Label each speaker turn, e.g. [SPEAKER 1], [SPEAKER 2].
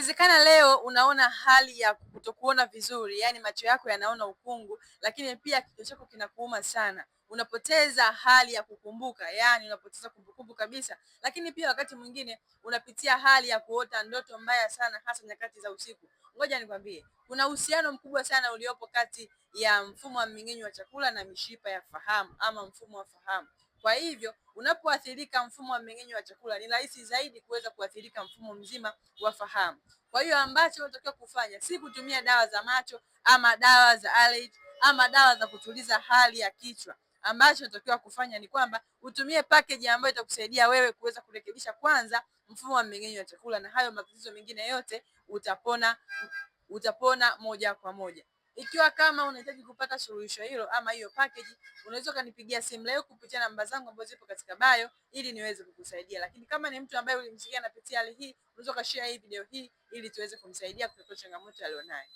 [SPEAKER 1] Inawezekana leo unaona hali ya kutokuona vizuri, yani macho yako yanaona ukungu, lakini pia kichwa chako kinakuuma sana. Unapoteza hali ya kukumbuka, yani unapoteza kumbukumbu kabisa. Lakini pia wakati mwingine unapitia hali ya kuota ndoto mbaya sana, hasa nyakati za usiku. Ngoja nikwambie, kuna uhusiano mkubwa sana uliopo kati ya mfumo wa mmeng'enyo wa chakula na mishipa ya fahamu ama mfumo wa fahamu. Kwa hivyo unapoathirika mfumo wa mmeng'enyo wa chakula, ni rahisi zaidi kuweza kuathirika mfumo mzima wa fahamu. Kwa hiyo ambacho unatakiwa kufanya si kutumia dawa za macho ama dawa za allergy ama dawa za kutuliza hali ya kichwa. Ambacho unatakiwa kufanya ni kwamba utumie package ambayo itakusaidia wewe kuweza kurekebisha kwanza mfumo wa mmeng'enyo wa chakula, na hayo matatizo mengine yote utapona moja kwa moja. Ikiwa kama unahitaji kupata suluhisho hilo ama hiyo package, unaweza kanipigia simu leo kupitia namba zangu ambazo zipo katika bio ili niweze kukusaidia. Lakini kama ni mtu ambaye ulimsikia anapitia hali hii, unaweza kushare hii video hii ili tuweze kumsaidia kutatua changamoto alionayo.